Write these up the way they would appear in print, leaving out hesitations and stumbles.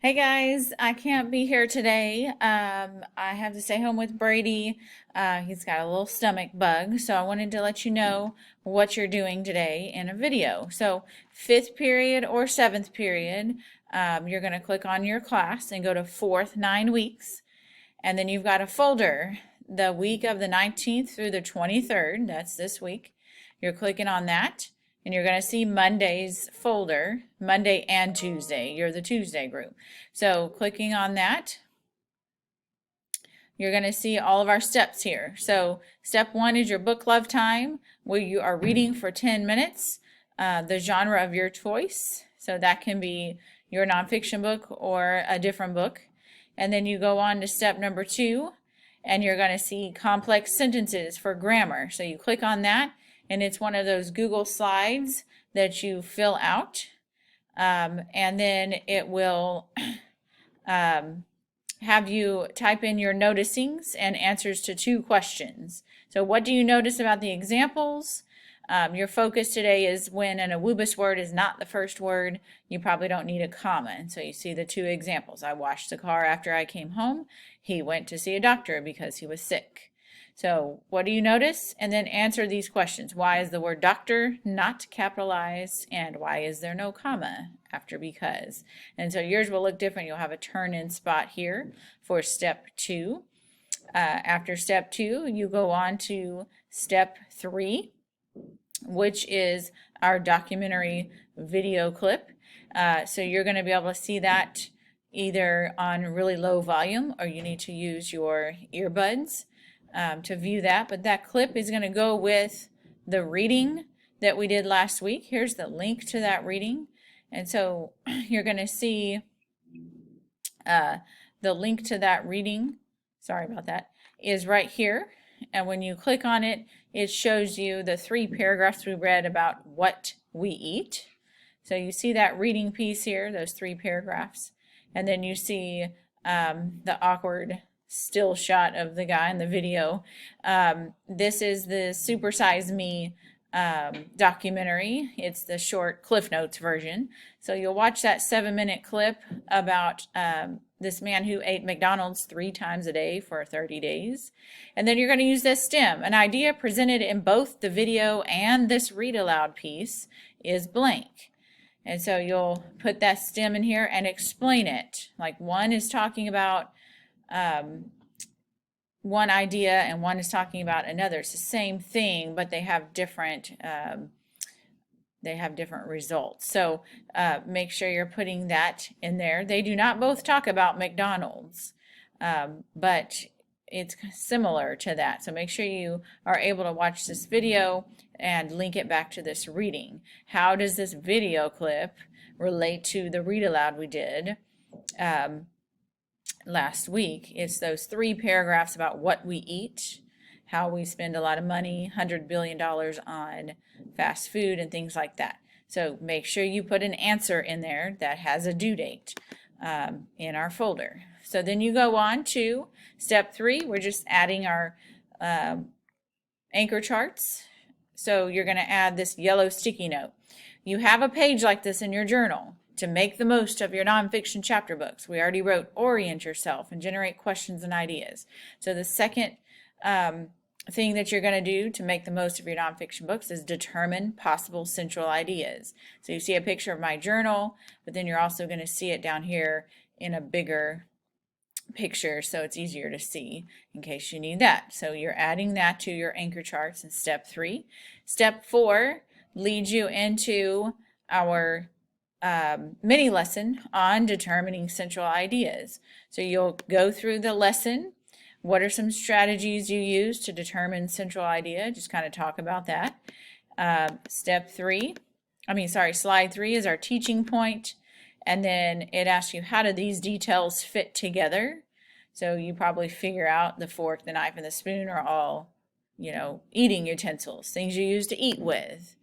Hey guys, I can't be here today. I have to stay home with Brady. He's got a little stomach bug, so I wanted to let you know what you're doing today in a video. So, fifth period or seventh period, you're going to click on your class and go to fourth 9 weeks, and then you've got a folder the week of the 19th through the 23rd. That's this week. You're clicking on that. And you're going to see Monday's folder, Monday and Tuesday. You're the Tuesday group. So clicking on that, you're going to see all of our steps here. So step 1 is your book club time, where you are reading for 10 minutes, the genre of your choice. So that can be your nonfiction book or a different book. And then you go on to step number 2, and you're going to see complex sentences for grammar. So you click on that, and it's one of those Google slides that you fill out, and then it will have you type in your noticings and answers to 2 questions. So what do you notice about the examples? Your focus today is when an awubis word is not the first word, you probably don't need a comma. And so you see the 2 examples. I washed the car after I came home. He went to see a doctor because he was sick. So what do you notice? And then answer these questions. Why is the word doctor not capitalized? And why is there no comma after because? And so yours will look different. You'll have a turn-in spot here for step 2. After step 2, you go on to step 3, which is our documentary video clip. So you're going to be able to see that either on really low volume, or you need to use your earbuds to view that. But that clip is going to go with the reading that we did last week. Here's the link to that reading. And so you're going to see the link to that reading, sorry about that, is right here. And when you click on it, it shows you the 3 paragraphs we read about what we eat. So you see that reading piece here, those 3 paragraphs. And then you see the awkward still shot of the guy in the video. This is the Super Size Me documentary. It's the short Cliff Notes version. So you'll watch that 7-minute clip about this man who ate McDonald's 3 times a day for 30 days. And then you're going to use this stem. An idea presented in both the video and this read aloud piece is blank. And so you'll put that stem in here and explain it. Like one is talking about one idea and one is talking about another. It's the same thing, but they have different results. So make sure you're putting that in there. They do not both talk about McDonald's, but it's similar to that. So make sure you are able to watch this video and link it back to this reading. How does this video clip relate to the read aloud we did last week? It's those 3 paragraphs about what we eat, how we spend a lot of money, $100 billion on fast food and things like that. So make sure you put an answer in there that has a due date in our folder. So then you go on to step 3. We're just adding our anchor charts. So you're going to add this yellow sticky note. You have a page like this in your journal to make the most of your nonfiction chapter books. We already wrote orient yourself and generate questions and ideas. So the second thing that you're going to do to make the most of your nonfiction books is determine possible central ideas. So you see a picture of my journal, but then you're also going to see it down here in a bigger picture, so it's easier to see in case you need that. So you're adding that to your anchor charts in step 3. Step 4 leads you into our mini lesson on determining central ideas. So you'll go through the lesson. What are some strategies you use to determine central idea? Just kind of talk about that. Slide 3 is our teaching point. And then it asks you, how do these details fit together? So you probably figure out the fork, the knife, and the spoon are all, eating utensils, things you use to eat with.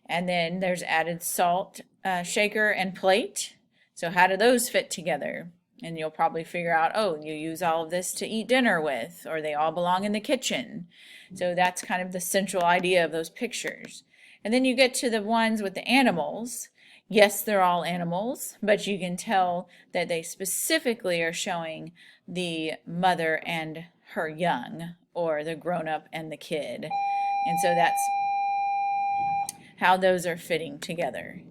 And then there's added salt, shaker, and plate. So how do those fit together? And you'll probably figure out, oh, you use all of this to eat dinner with, or they all belong in the kitchen. So that's kind of the central idea of those pictures. And then you get to the ones with the animals. Yes, they're all animals, but you can tell that they specifically are showing the mother and her young, or the grown-up and the kid. And so that's how those are fitting together.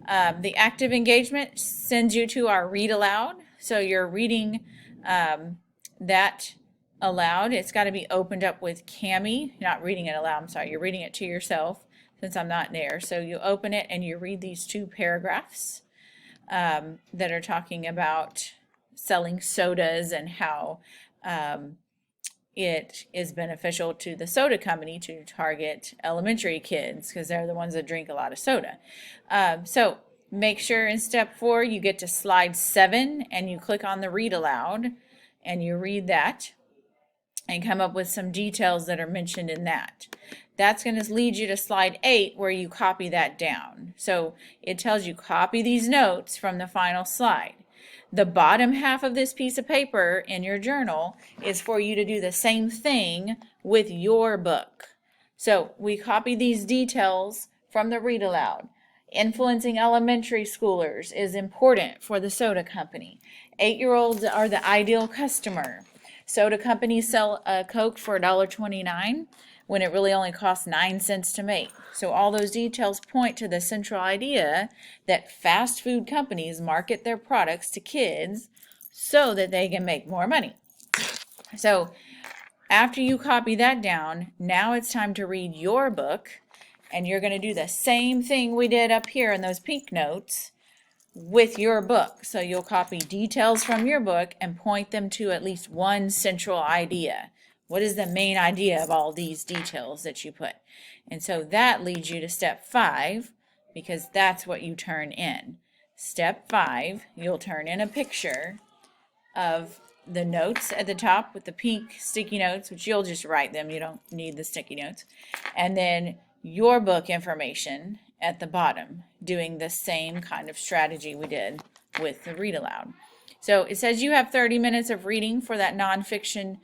The active engagement sends you to our read aloud. So you're reading that aloud. It's got to be opened up with Kami. You're not reading it aloud, I'm sorry. You're reading it to yourself since I'm not there. So you open it and you read these 2 paragraphs that are talking about selling sodas and how it is beneficial to the soda company to target elementary kids because they're the ones that drink a lot of soda. So make sure in step 4 you get to slide 7 and you click on the read aloud and you read that and come up with some details that are mentioned in that. That's going to lead you to slide 8 where you copy that down. So it tells you copy these notes from the final slide. The bottom half of this piece of paper in your journal is for you to do the same thing with your book. So we copy these details from the read aloud. Influencing elementary schoolers is important for the soda company. 8-year-olds are the ideal customer. Soda companies sell a Coke for $1.29 when it really only costs 9 cents to make. So all those details point to the central idea that fast food companies market their products to kids so that they can make more money. So after you copy that down, now it's time to read your book, and you're going to do the same thing we did up here in those pink notes with your book. So you'll copy details from your book and point them to at least one central idea. What is the main idea of all these details that you put? And so that leads you to step 5, because that's what you turn in. Step 5, you'll turn in a picture of the notes at the top with the pink sticky notes, which you'll just write them. You don't need the sticky notes. And then your book information at the bottom, doing the same kind of strategy we did with the read aloud. So it says you have 30 minutes of reading for that nonfiction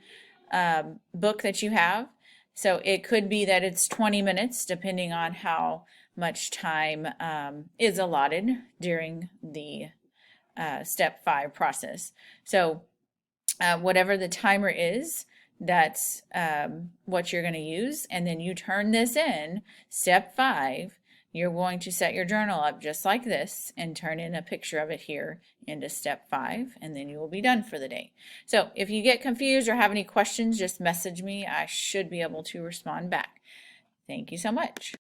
book that you have. So it could be that it's 20 minutes depending on how much time is allotted during the step 5 process. So whatever the timer is, that's what you're going to use. And then you turn this in. Step 5, you're going to set your journal up just like this and turn in a picture of it here into step 5, and then you will be done for the day. So if you get confused or have any questions, just message me. I should be able to respond back. Thank you so much.